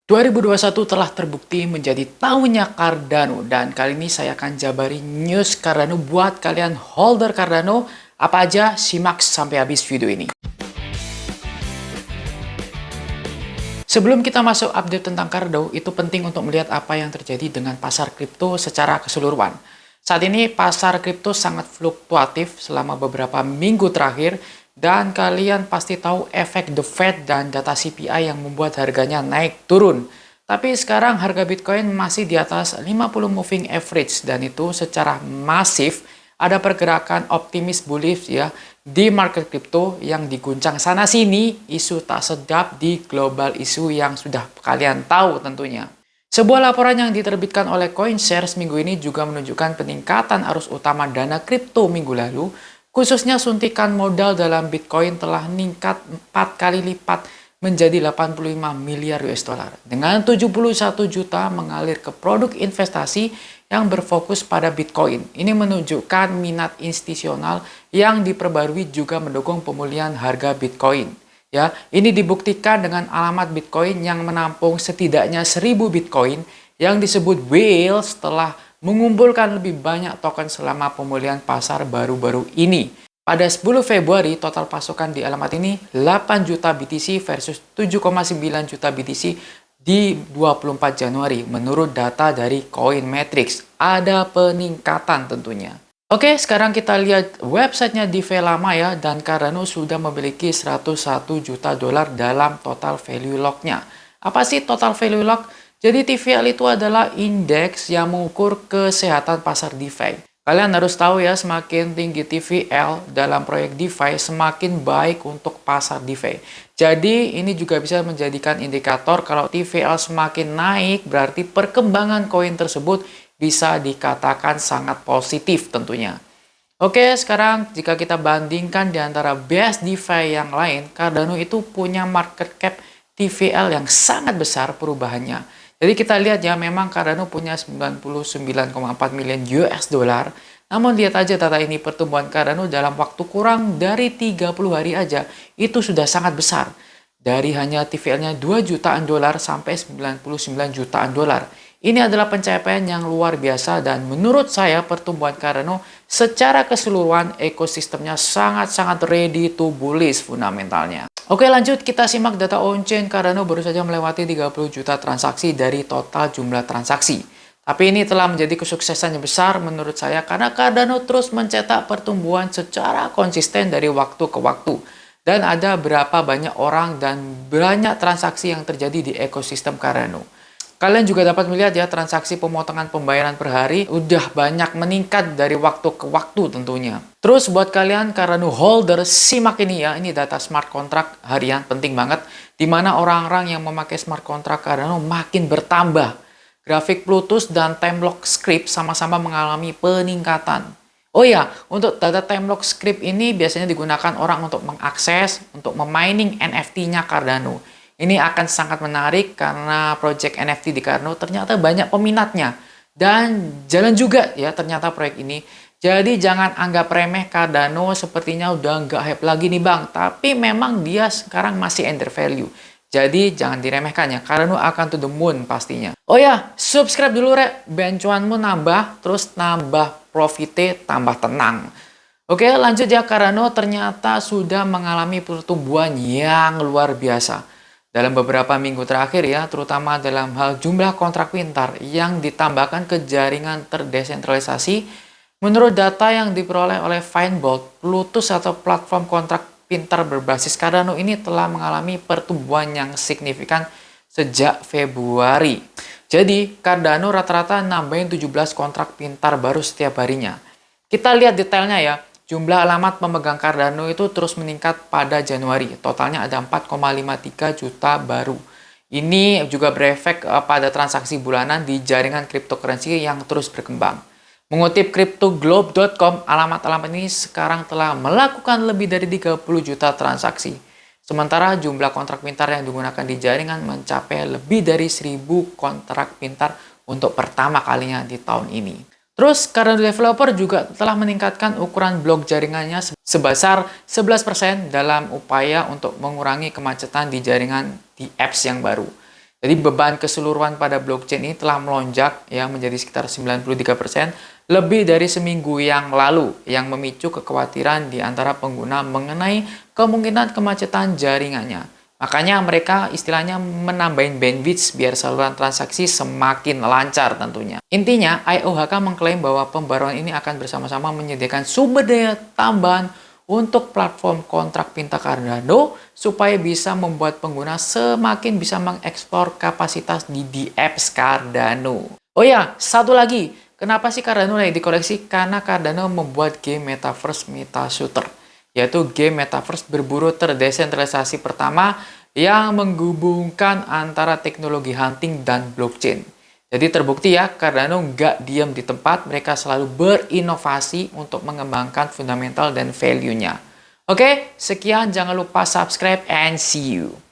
2021 telah terbukti menjadi tahunnya Cardano dan kali ini saya akan jabari news Cardano buat kalian holder Cardano. Apa aja, simak sampai habis video ini. Sebelum kita masuk update tentang Cardano, itu penting untuk melihat apa yang terjadi dengan pasar kripto secara keseluruhan. Saat ini pasar kripto sangat fluktuatif selama beberapa minggu terakhir dan kalian pasti tahu efek The Fed dan data CPI yang membuat harganya naik turun. Tapi sekarang harga Bitcoin masih di atas 50 moving average dan itu secara masif ada pergerakan optimis bullish ya di market kripto yang diguncang sana sini isu tak sedap di global isu yang sudah kalian tahu tentunya. Sebuah laporan yang diterbitkan oleh CoinShares minggu ini juga menunjukkan peningkatan arus utama dana kripto minggu lalu, khususnya suntikan modal dalam Bitcoin telah meningkat 4 kali lipat menjadi 85 miliar US dollar. Dengan 71 juta mengalir ke produk investasi yang berfokus pada Bitcoin. Ini menunjukkan minat institusional yang diperbarui juga mendukung pemulihan harga Bitcoin. Ya, ini dibuktikan dengan alamat Bitcoin yang menampung setidaknya 1000 Bitcoin yang disebut whale setelah mengumpulkan lebih banyak token selama pemulihan pasar baru-baru ini. Pada 10 Februari, total pasokan di alamat ini 8 juta BTC versus 7,9 juta BTC di 24 Januari menurut data dari Coinmetrics. Ada peningkatan tentunya. Oke, sekarang kita lihat websitenya DeFi lama ya, dan Cardano sudah memiliki 101 juta dolar dalam total value lock-nya. Apa sih total value lock? Jadi TVL itu adalah indeks yang mengukur kesehatan pasar DeFi. Kalian harus tahu ya, semakin tinggi TVL dalam proyek DeFi, semakin baik untuk pasar DeFi. Jadi ini juga bisa menjadikan indikator kalau TVL semakin naik, berarti perkembangan koin tersebut bisa dikatakan sangat positif tentunya. Oke, sekarang jika kita bandingkan di antara best DeFi yang lain, Cardano itu punya market cap TVL yang sangat besar perubahannya. Jadi kita lihat ya, memang Cardano punya 99,4 miliar US dollar. Namun lihat aja data ini, pertumbuhan Cardano dalam waktu kurang dari 30 hari aja itu sudah sangat besar. Dari hanya TVL-nya 2 jutaan dolar sampai 99 jutaan dolar. Ini adalah pencapaian yang luar biasa dan menurut saya pertumbuhan Cardano secara keseluruhan ekosistemnya sangat-sangat ready to bullish fundamentalnya. Oke, lanjut kita simak data on-chain. Cardano baru saja melewati 30 juta transaksi dari total jumlah transaksi. Tapi ini telah menjadi kesuksesan yang besar menurut saya karena Cardano terus mencetak pertumbuhan secara konsisten dari waktu ke waktu. Dan ada berapa banyak orang dan banyak transaksi yang terjadi di ekosistem Cardano. Kalian juga dapat melihat ya, transaksi pemotongan pembayaran per hari udah banyak meningkat dari waktu ke waktu tentunya. Terus buat kalian Cardano holder, simak ini ya, ini data smart contract harian penting banget, dimana orang-orang yang memakai smart contract Cardano makin bertambah. Grafik Plutus dan time lock script sama-sama mengalami peningkatan. Oh ya, untuk data time lock script ini biasanya digunakan orang untuk mengakses, untuk memining NFT-nya Cardano. Ini akan sangat menarik karena project NFT di Cardano ternyata banyak peminatnya. Dan jalan juga ya ternyata proyek ini. Jadi jangan anggap remeh, Cardano sepertinya udah nggak hype lagi nih bang. Tapi memang dia sekarang masih undervalue. Jadi jangan diremehkan ya, Cardano akan to the moon pastinya. Oh ya, subscribe dulu rek, bencuanmu nambah, terus nambah profitnya tambah tenang. Oke, lanjut ya, Cardano ternyata sudah mengalami pertumbuhan yang luar biasa. Dalam beberapa minggu terakhir ya, terutama dalam hal jumlah kontrak pintar yang ditambahkan ke jaringan terdesentralisasi, menurut data yang diperoleh oleh Finebolt, Plutus atau platform kontrak pintar berbasis Cardano ini telah mengalami pertumbuhan yang signifikan sejak Februari. Jadi, Cardano rata-rata nambahin 17 kontrak pintar baru setiap harinya. Kita lihat detailnya ya. Jumlah alamat pemegang Cardano itu terus meningkat pada Januari. Totalnya ada 4,53 juta baru. Ini juga berefek pada transaksi bulanan di jaringan cryptocurrency yang terus berkembang. Mengutip cryptoglobe.com, alamat-alamat ini sekarang telah melakukan lebih dari 30 juta transaksi. Sementara jumlah kontrak pintar yang digunakan di jaringan mencapai lebih dari 1000 kontrak pintar untuk pertama kalinya di tahun ini. Terus, Cardano developer juga telah meningkatkan ukuran blok jaringannya sebesar 11% dalam upaya untuk mengurangi kemacetan di jaringan di apps yang baru. Jadi beban keseluruhan pada blockchain ini telah melonjak ya menjadi sekitar 93% lebih dari seminggu yang lalu yang memicu kekhawatiran di antara pengguna mengenai kemungkinan kemacetan jaringannya. Makanya mereka istilahnya menambahin bandwidth biar saluran transaksi semakin lancar tentunya. Intinya, IOHK mengklaim bahwa pembaruan ini akan bersama-sama menyediakan sumber daya tambahan untuk platform kontrak pinta Cardano supaya bisa membuat pengguna semakin bisa mengeksplor kapasitas di apps Cardano. Oh ya, satu lagi. Kenapa sih Cardano naik di koleksi? Karena Cardano membuat game Metaverse Meta Shooter, yaitu game Metaverse berburu terdesentralisasi pertama yang menghubungkan antara teknologi hunting dan blockchain. Jadi terbukti ya, Cardano nggak diam di tempat, mereka selalu berinovasi untuk mengembangkan fundamental dan value-nya. Oke, sekian, jangan lupa subscribe and see you.